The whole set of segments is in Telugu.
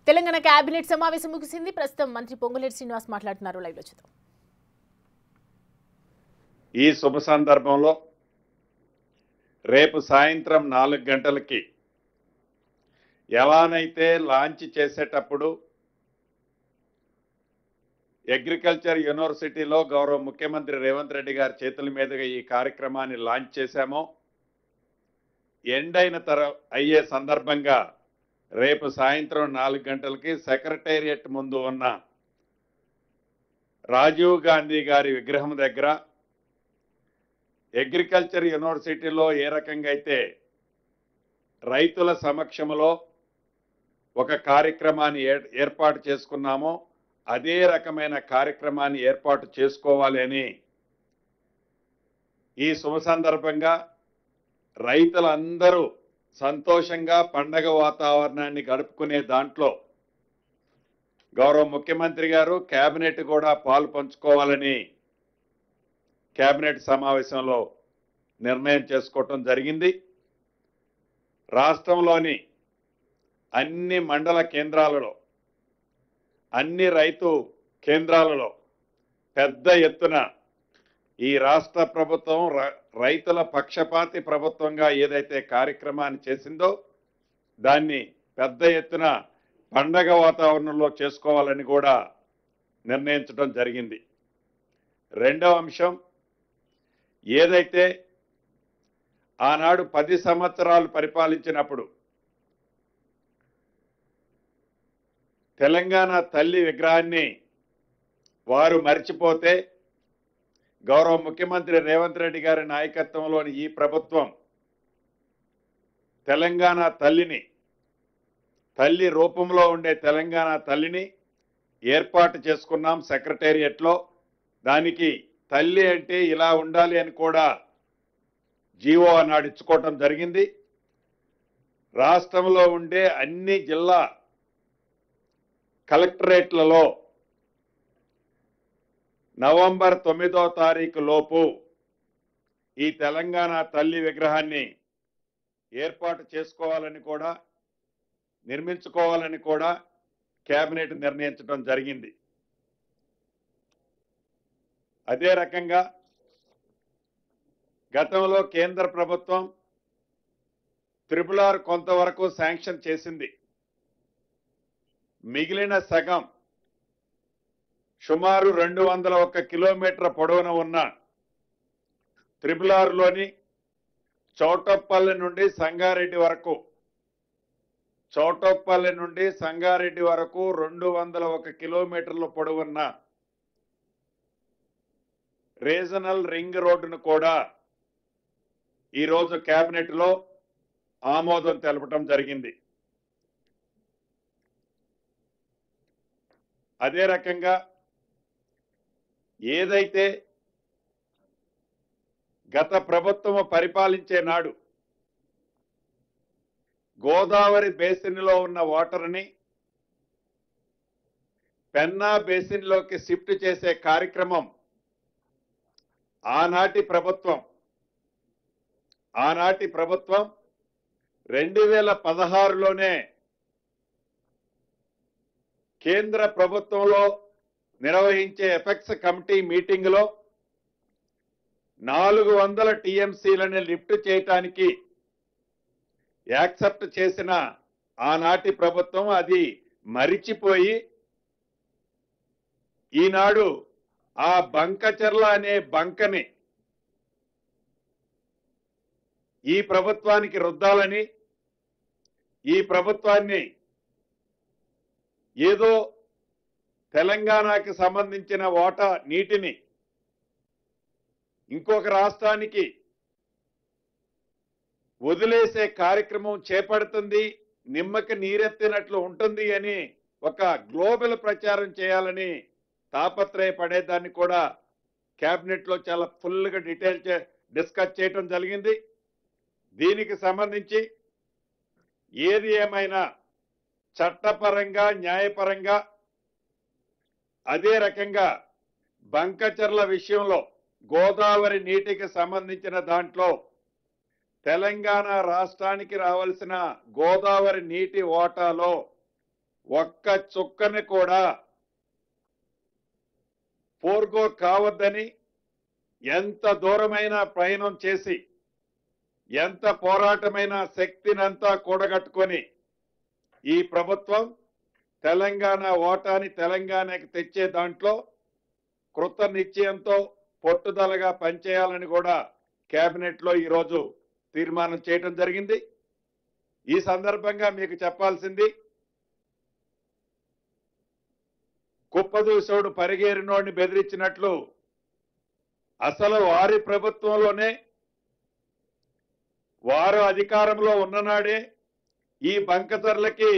తెలంగాణ కేబినెట్ సమావేశం ముగిసింది. ప్రస్తుతం మంత్రి పొంగులేటి శ్రీనివాస్ మాట్లాడుతున్నారు. లైవ్ లో చూద్దాం. ఈ శుభ సందర్భంలో రేపు సాయంత్రం 4 గంటలకి ఎలానైతే లాంచ్ చేసేటప్పుడు అగ్రికల్చర్ యూనివర్సిటీలో గౌరవ ముఖ్యమంత్రి రేవంత్ రెడ్డి గారి చేతుల మీదుగా ఈ కార్యక్రమాన్ని లాంచ్ చేశామో, ఎండ్ అయిన అయ్యే సందర్భంగా రేపు సాయంత్రం 4 గంటలకి సెక్రటేరియట్ ముందు ఉన్న రాజీవ్ గాంధీ గారి విగ్రహం దగ్గర అగ్రికల్చర్ యూనివర్సిటీలో ఏ రకంగా అయితే రైతుల సమక్షంలో ఒక కార్యక్రమాన్ని ఏర్పాటు చేసుకున్నామో అదే రకమైన కార్యక్రమాన్ని ఏర్పాటు చేసుకోవాలి అని ఈ శుభ సందర్భంగా రైతులందరూ సంతోషంగా పండగ వాతావరణాన్ని గడుపుకునే దాంట్లో గౌరవ ముఖ్యమంత్రి గారు కేబినెట్ కూడా పాలు పంచుకోవాలని కేబినెట్ సమావేశంలో నిర్ణయం చేసుకోవటం జరిగింది. రాష్ట్రంలోని అన్ని మండల కేంద్రాలలో, అన్ని రైతు కేంద్రాలలో పెద్ద ఎత్తున ఈ రాష్ట్ర ప్రభుత్వం రైతుల పక్షపాతి ప్రభుత్వంగా ఏదైతే కార్యక్రమాన్ని చేసిందో దాన్ని పెద్ద ఎత్తున పండగ వాతావరణంలో చేసుకోవాలని కూడా నిర్ణయించడం జరిగింది. రెండవ అంశం, ఏదైతే ఆనాడు 10 సంవత్సరాలు పరిపాలించినప్పుడు తెలంగాణ తల్లి విగ్రహాన్ని వారు మర్చిపోతే గౌరవ ముఖ్యమంత్రి రేవంత్ రెడ్డి గారి నాయకత్వంలోని ఈ ప్రభుత్వం తెలంగాణ తల్లిని, తల్లి రూపంలో ఉండే తెలంగాణ తల్లిని ఏర్పాటు చేసుకున్నాం సెక్రటేరియట్లో. దానికి తల్లి అంటే ఇలా ఉండాలి అని కూడా జీవో అన్నాడు ఇచ్చుకోవటం జరిగింది. రాష్ట్రంలో ఉండే అన్ని జిల్లా కలెక్టరేట్లలో నవంబర్ 9వ తారీఖు లోపు ఈ తెలంగాణ తల్లి విగ్రహాన్ని ఏర్పాటు చేసుకోవాలని కూడా, నిర్మించుకోవాలని కూడా కేబినెట్ నిర్ణయించడం జరిగింది. అదే రకంగా గతంలో కేంద్ర ప్రభుత్వం RRR కొంతవరకు శాంక్షన్ చేసింది. మిగిలిన సగం సుమారు 201 కిలోమీటర్ల పొడవున ఉన్న RRRలోని చౌటప్పల్లి నుండి సంగారెడ్డి వరకు, చౌటప్పల్లి నుండి సంగారెడ్డి వరకు 201 కిలోమీటర్ల పొడవున్న రీజనల్ రింగ్ రోడ్డును కూడా ఈరోజు కేబినెట్లో ఆమోదం తెలపడం జరిగింది. అదే రకంగా ఏదైతే గత ప్రభుత్వం పరిపాలించే నాడు గోదావరి బేసిన్లో ఉన్న వాటర్ని పెన్నా బేసిన్లోకి షిఫ్ట్ చేసే కార్యక్రమం ఆనాటి ప్రభుత్వం 2016లోనే కేంద్ర ప్రభుత్వంలో నిర్వహించే ఎఫెక్స్ కమిటీ మీటింగ్లో 400 టీఎంసీలని లిఫ్ట్ చేయటానికి యాక్సెప్ట్ చేసిన ఆనాటి ప్రభుత్వం అది మరిచిపోయి ఈనాడు ఆ బంకచర్ల అనే బంకని ఈ ప్రభుత్వానికి రుద్దాలని, ఈ ప్రభుత్వాన్ని ఏదో తెలంగాణకి సంబంధించిన వాటా నీటిని ఇంకొక రాష్ట్రానికి వదిలేసే కార్యక్రమం చేపడుతుంది, నిమ్మకి నీరెత్తినట్లు ఉంటుంది అని ఒక గ్లోబల్ ప్రచారం చేయాలని తాపత్రయపడేదాన్ని కూడా కేబినెట్లో చాలా ఫుల్గా డిస్కస్ చేయటం జరిగింది. దీనికి సంబంధించి ఏది ఏమైనా చట్టపరంగా, న్యాయపరంగా, అదే రకంగా బంకచర్ల విషయంలో గోదావరి నీటికి సంబంధించిన దాంట్లో తెలంగాణ రాష్ట్రానికి రావాల్సిన గోదావరి నీటి వాటాలో ఒక్క చుక్కని కూడా ఫోర్గో కావద్దని ఎంత దూరమైన ప్రయాణం చేసి ఎంత పోరాటమైన శక్తినంతా కూడగట్టుకొని ఈ ప్రభుత్వం తెలంగాణ ఓటాని తెలంగాణకి తెచ్చే దాంట్లో కృత నిశ్చయంతో పట్టుదలగా పనిచేయాలని కూడా కేబినెట్ లో ఈరోజు తీర్మానం చేయడం జరిగింది. ఈ సందర్భంగా మీకు చెప్పాల్సింది, కుప్పదూసోడు పరిగేరినోడిని బెదిరించినట్లు అసలు వారి ప్రభుత్వంలోనే వారు అధికారంలో ఉన్ననాడే ఈ బంకచర్లకి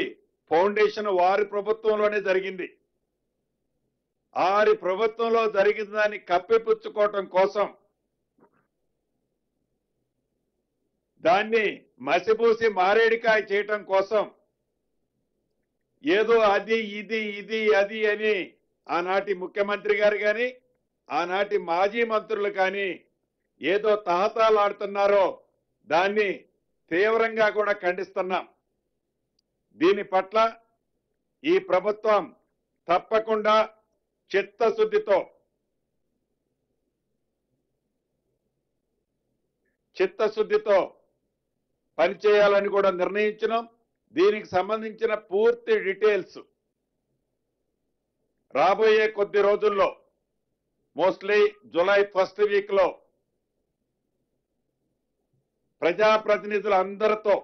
ఫౌండేషన్ వారి ప్రభుత్వంలోనే జరిగింది. వారి ప్రభుత్వంలో జరిగిన దాన్ని కప్పిపుచ్చుకోవటం కోసం దాన్ని మసిపూసి మారేడికాయ చేయటం కోసం ఏదో అది ఇది అది అని ఆనాటి ముఖ్యమంత్రి గారు కానీ ఆనాటి మాజీ మంత్రులు కానీ ఏదో తహతాలాడుతున్నారో దాన్ని తీవ్రంగా కూడా ఖండిస్తున్నాం. దీని పట్ల ఈ ప్రభుత్వం తప్పకుండా చిత్తశుద్ధితో పనిచేయాలని కూడా నిర్ణయించినాం. దీనికి సంబంధించిన పూర్తి డీటెయిల్స్ రాబోయే కొద్ది రోజుల్లో, మోస్ట్లీ జూలై ఫస్ట్ వీక్ లో ప్రజాప్రతినిధులందరితో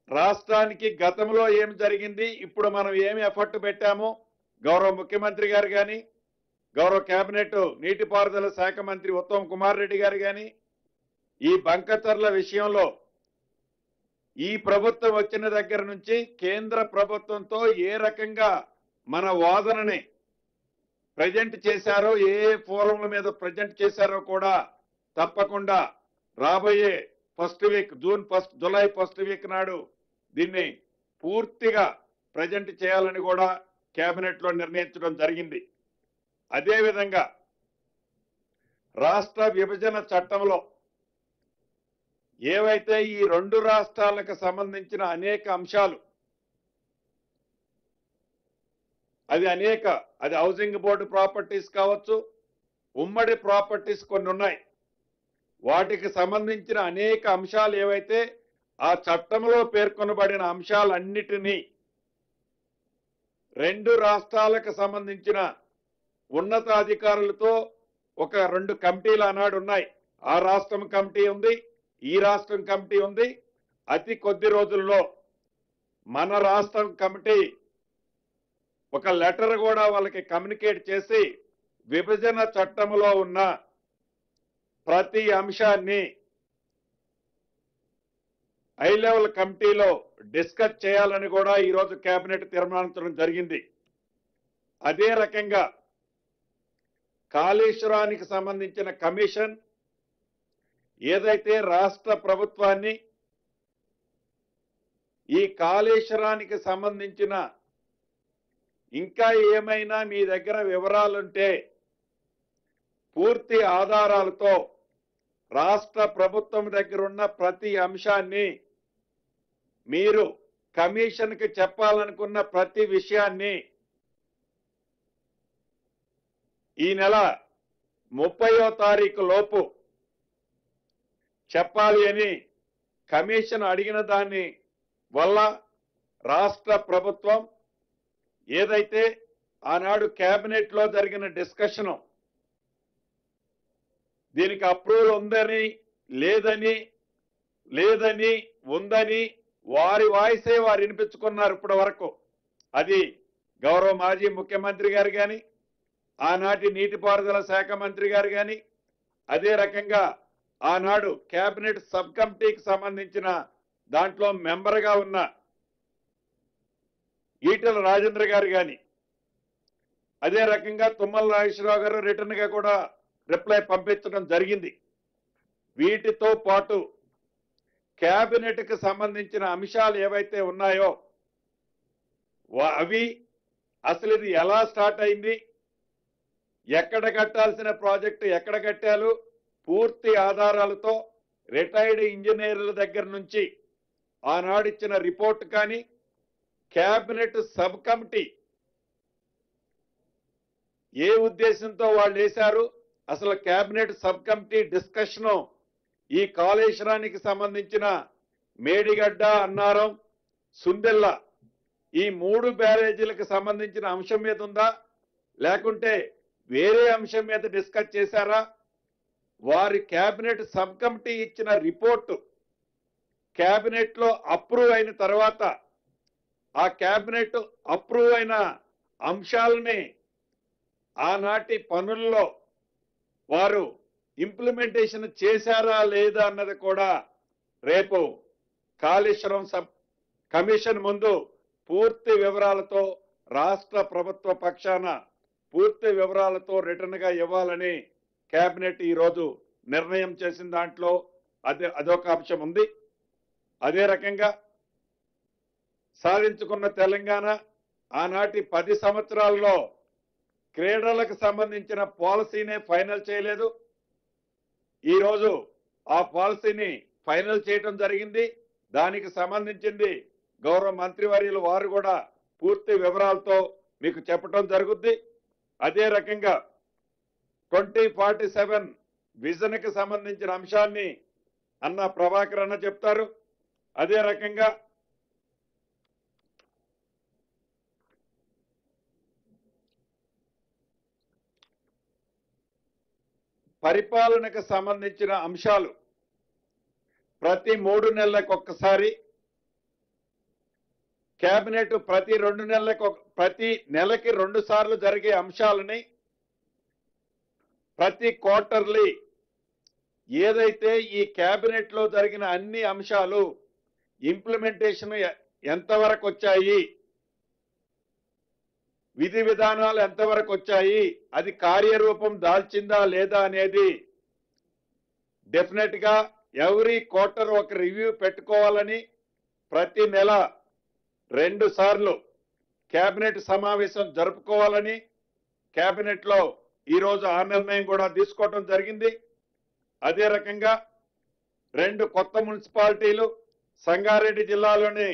రాష్ట్రానికి గతంలో ఏం జరిగింది, ఇప్పుడు మనం ఏమి ఎఫర్ట్ పెట్టామో గౌరవ ముఖ్యమంత్రి గారు కానీ గౌరవ కేబినెట్ నీటిపారుదల శాఖ మంత్రి ఉత్తమ్ కుమార్ రెడ్డి గారు కానీ ఈ బంకచర్ల విషయంలో ఈ ప్రభుత్వం వచ్చిన దగ్గర నుంచి కేంద్ర ప్రభుత్వంతో ఏ రకంగా మన వాదనని ప్రజెంట్ చేశారో, ఏ ఫోరంల మీద ప్రజెంట్ చేశారో కూడా తప్పకుండా రాబోయే first week July first week నాడు దీన్ని పూర్తిగా ప్రజెంట్ చేయాలని కూడా కేబినెట్ లో నిర్ణయించడం జరిగింది. అదేవిధంగా రాష్ట్ర విభజన చట్టంలో ఏవైతే ఈ రెండు రాష్ట్రాలకు సంబంధించిన అనేక అంశాలు, అది హౌసింగ్ బోర్డు ప్రాపర్టీస్ కావచ్చు, ఉమ్మడి ప్రాపర్టీస్ కొన్ని ఉన్నాయి, వాటికి సంబంధించిన అనేక అంశాలు ఏవైతే ఆ చట్టంలో పేర్కొనబడిన అంశాలన్నిటినీ రెండు రాష్ట్రాలకు సంబంధించిన ఉన్నతాధికారులతో ఒక 2 కమిటీలు ఆనాడు ఉన్నాయి. ఆ రాష్ట్రం కమిటీ ఉంది, ఈ రాష్ట్రం కమిటీ ఉంది. అతి కొద్ది రోజుల్లో మన రాష్ట్రం కమిటీ ఒక లెటర్ కూడా వాళ్ళకి కమ్యూనికేట్ చేసి విభజన చట్టంలో ఉన్న ప్రతి అంశాన్ని హై లెవెల్ కమిటీలో డిస్కస్ చేయాలని కూడా ఈరోజు కేబినెట్ తీర్మానించడం జరిగింది. అదే రకంగా కాళేశ్వరానికి సంబంధించిన కమిషన్ ఏదైతే రాష్ట్ర ప్రభుత్వాన్ని ఈ కాళేశ్వరానికి సంబంధించిన ఇంకా ఏమైనా మీ దగ్గర వివరాలుంటే పూర్తి ఆధారాలతో రాష్ట్ర ప్రభుత్వం దగ్గర ఉన్న ప్రతి అంశాన్ని మీరు కమిషన్కి చెప్పాలనుకున్న ప్రతి విషయాన్ని ఈ నెల 30వ తారీఖు లోపు చెప్పాలి అని కమిషన్ అడిగిన దాన్ని వల్ల రాష్ట్ర ప్రభుత్వం ఏదైతే ఆనాడు కేబినెట్ లో జరిగిన డిస్కషన్ దీనికి అప్రూవల్ ఉందని లేదని ఉందని వారి వాయిసే వారు వినిపించుకున్నారు ఇప్పటి వరకు. అది గౌరవ మాజీ ముఖ్యమంత్రి గారు కానీ ఆనాటి నీటిపారుదల శాఖ మంత్రి గారు కానీ అదే రకంగా ఆనాడు కేబినెట్ సబ్ కమిటీకి సంబంధించిన దాంట్లో మెంబర్గా ఉన్న ఈటెల రాజేంద్ర గారు కానీ అదే రకంగా తుమ్మల నాగేశ్వరరావు గారు రిటర్న్ గా కూడా రిప్లై పంపించడం జరిగింది. వీటితో పాటు కేబినెట్ కి సంబంధించిన అంశాలు ఏవైతే ఉన్నాయో అవి అసలు ఇది ఎలా స్టార్ట్ అయింది, ఎక్కడ కట్టాల్సిన ప్రాజెక్టు ఎక్కడ కట్టారు, పూర్తి ఆధారాలతో రిటైర్డ్ ఇంజనీర్ల దగ్గర నుంచి ఆనాడిచ్చిన రిపోర్ట్ కానీ కేబినెట్ సబ్ కమిటీ ఏ ఉద్దేశంతో వాళ్ళు వేశారు, అసలు కేబినెట్ సబ్ కమిటీ డిస్కషన్ ఈ కాళేశ్వరానికి సంబంధించిన మేడిగడ్డ, అన్నారం, సుందెల్ల ఈ 3 బ్యారేజీలకు సంబంధించిన అంశం మీద ఉందా, లేకుంటే వేరే అంశం మీద డిస్కస్ చేశారా? వారి కేబినెట్ సబ్ కమిటీ ఇచ్చిన రిపోర్టు కేబినెట్ లో అప్రూవ్ అయిన తర్వాత ఆ కేబినెట్ అప్రూవ్ అయిన అంశాలని ఆనాటి పనుల్లో వారు ఇంప్లిమెంటేషన్ చేశారా లేదా అన్నది కూడా రేపు కాళేశ్వరం సబ్ కమిషన్ ముందు పూర్తి వివరాలతో రాష్ట్ర ప్రభుత్వ పక్షాన పూర్తి వివరాలతో రిటర్న్ గా ఇవ్వాలని కేబినెట్ ఈ రోజు నిర్ణయం చేసిన దాంట్లో అదొక అంశం ఉంది. అదే రకంగా సాధించుకున్న తెలంగాణ ఆనాటి 10 సంవత్సరాల్లో క్రీడలకు సంబంధించిన పాలసీనే ఫైనల్ చేయలేదు. ఈ రోజు ఆ పాలసీని ఫైనల్ చేయడం జరిగింది. దానికి సంబంధించింది గౌరవ మంత్రివర్యులు వారు కూడా పూర్తి వివరాలతో మీకు చెప్పడం జరుగుద్ది. అదే రకంగా 2047 విజన్ కి సంబంధించిన అంశాన్ని అన్న ప్రభాకర్ అన్న చెప్తారు. అదే రకంగా పరిపాలనకు సంబంధించిన అంశాలు ప్రతి 3 నెలలకు ఒక్కసారి, కేబినెట్ ప్రతి 2 నెలలకు ప్రతి నెలకి 2 సార్లు జరిగే అంశాలని ప్రతి క్వార్టర్లీ ఏదైతే ఈ కేబినెట్ లో జరిగిన అన్ని అంశాలు ఇంప్లిమెంటేషన్ ఎంతవరకు వచ్చాయి, విధి విధానాలు ఎంతవరకు వచ్చాయి, అది కార్యరూపం దాల్చిందా లేదా అనేది డెఫినెట్ గా ఎవ్రీ క్వార్టర్ ఒక రివ్యూ పెట్టుకోవాలని ప్రతి నెల 2 సార్లు కేబినెట్ సమావేశం జరుపుకోవాలని కేబినెట్ లో ఈ రోజు ఆ నిర్ణయం కూడా తీసుకోవడం జరిగింది. అదే రకంగా 2 కొత్త మున్సిపాలిటీలు సంగారెడ్డి జిల్లాలోని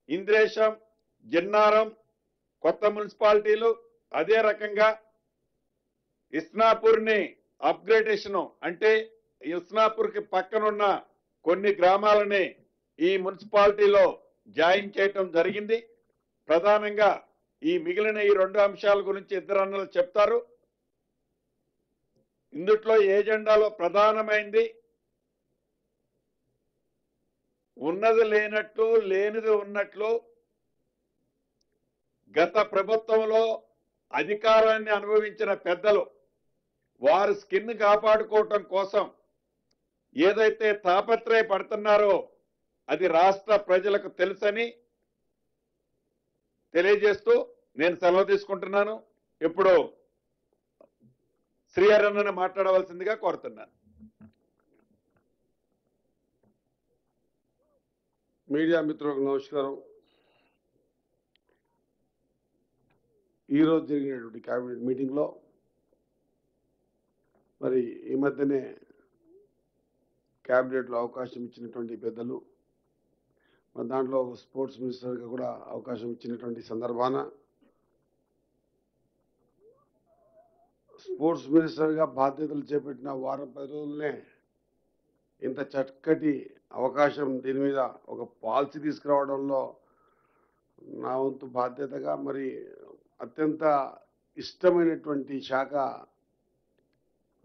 ఇంద్రేశం, జిన్నారం కొత్త మున్సిపాలిటీలు, అదే రకంగా ఇస్నాపూర్ ని అప్గ్రేడేషన్ అంటే ఇస్నాపూర్ కి పక్కనున్న కొన్ని గ్రామాలని ఈ మున్సిపాలిటీలో జాయిన్ చేయటం జరిగింది. ప్రధానంగా ఈ మిగిలిన ఈ 2 అంశాల గురించి ఇద్దరు అన్నలు చెప్తారు. ఇందుట్లో ఏజెండాలో ప్రధానమైంది ఉన్నది లేనట్లు లేనిది ఉన్నట్లు గత ప్రభుత్వంలో అధికారాన్ని అనుభవించిన పెద్దలు వారి స్కిన్ కాపాడుకోవటం కోసం ఏదైతే తాపత్రయపడుతున్నారో అది రాష్ట్ర ప్రజలకు తెలుసని తెలియజేస్తూ నేను సెలవు తీసుకుంటున్నాను. ఇప్పుడు శ్రీహరన్నను మాట్లాడవలసిందిగా కోరుతున్నాను. మీడియా మిత్రులకు నమస్కారం. ఈరోజు జరిగినటువంటి కేబినెట్ మీటింగ్లో మరి ఈ మధ్యనే క్యాబినెట్లో అవకాశం ఇచ్చినటువంటి పెద్దలు మరి దాంట్లో స్పోర్ట్స్ మినిస్టర్గా కూడా అవకాశం ఇచ్చినటువంటి సందర్భాన స్పోర్ట్స్ మినిస్టర్గా బాధ్యతలు చేపట్టిన వారం 10 రోజులనే ఇంత చక్కటి అవకాశం దీని మీద ఒక పాలసీ తీసుకురావడంలో నా వంతు బాధ్యతగా మరి అత్యంత ఇష్టమైనటువంటి శాఖ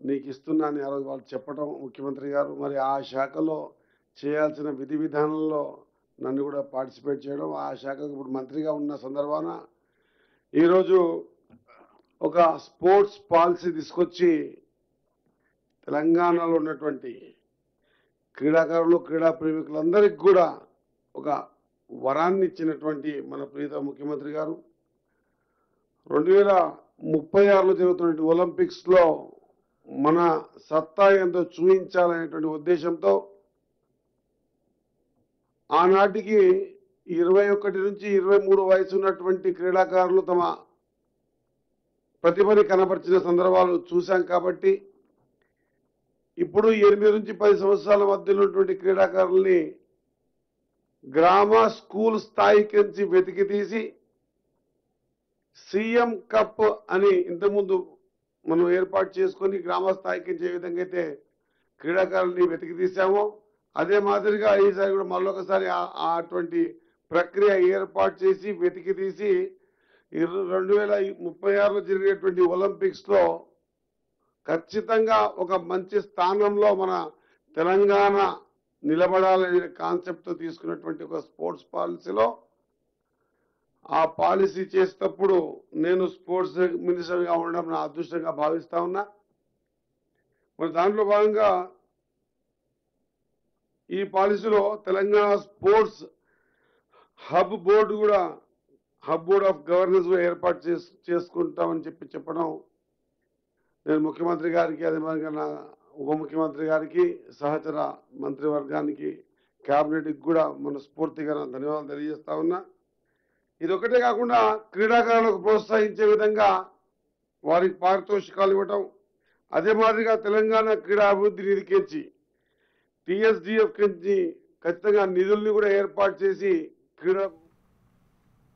నీకు ఇస్తున్నాను ఆ రోజు వాళ్ళు చెప్పడం ముఖ్యమంత్రి గారు, మరి ఆ శాఖలో చేయాల్సిన విధి విధానంలో నన్ను కూడా పార్టిసిపేట్ చేయడం, ఆ శాఖకు ఇప్పుడు మంత్రిగా ఉన్న సందర్భాన ఈరోజు ఒక స్పోర్ట్స్ పాలసీ తీసుకొచ్చి తెలంగాణలో ఉన్నటువంటి క్రీడాకారులు క్రీడా ప్రేమికులందరికీ కూడా ఒక వరాన్ని ఇచ్చినటువంటి మన ప్రీత ముఖ్యమంత్రి గారు 2036లో జరుగుతున్న ఒలింపిక్స్లో మన సత్తా ఎంతో చూపించాలనేటువంటి ఉద్దేశంతో ఆనాటికి 21 నుంచి 23 వయసు ఉన్నటువంటి క్రీడాకారులు తమ ప్రతిభని కనబర్చిన సందర్భాలు చూశాం. కాబట్టి ఇప్పుడు 8 నుంచి 10 సంవత్సరాల మధ్యలో ఉన్నటువంటి క్రీడాకారుల్ని గ్రామ స్కూల్ స్థాయికి నుంచి వెతికి తీసి సీఎం కప్ అని ఇంతకుముందు మనం ఏర్పాటు చేసుకొని గ్రామ స్థాయికి ఏ విధంగా అయితే క్రీడాకారుల్ని వెతికి తీసామో అదే మాదిరిగా ఈసారి కూడా మళ్ళొకసారి అటువంటి ప్రక్రియ ఏర్పాటు చేసి వెతికి తీసి 2036లో జరిగేటువంటి ఒలింపిక్స్ లో ఖచ్చితంగా ఒక మంచి స్థానంలో మన తెలంగాణ నిలబడాలనే కాన్సెప్ట్ తో తీసుకున్నటువంటి ఒక స్పోర్ట్స్ పాలసీలో ఆ పాలసీ చేసేటప్పుడు నేను స్పోర్ట్స్ మినిస్టర్గా ఉండడం నా అదృష్టంగా భావిస్తా ఉన్నా. మరి దాంట్లో భాగంగా ఈ పాలసీలో తెలంగాణ స్పోర్ట్స్ హబ్ బోర్డు కూడా హబ్ బోర్డ్ ఆఫ్ గవర్నెన్స్ కూడా ఏర్పాటు చేసుకుంటామని చెప్పడం నేను ముఖ్యమంత్రి గారికి అదే విధంగా నా ఉప ముఖ్యమంత్రి గారికి సహచర మంత్రివర్గానికి క్యాబినెట్కి కూడా మనస్ఫూర్తిగా నా ధన్యవాదాలు తెలియజేస్తా ఉన్నా. ఇది ఒకటే కాకుండా క్రీడాకారులకు ప్రోత్సహించే విధంగా వారికి పారితోషికాలు ఇవ్వటం అదే మాదిరిగా తెలంగాణ క్రీడా అభివృద్ధి నిధికించి TSDF నుంచి ఖచ్చితంగా నిధుల్ని కూడా ఏర్పాటు చేసి క్రీడా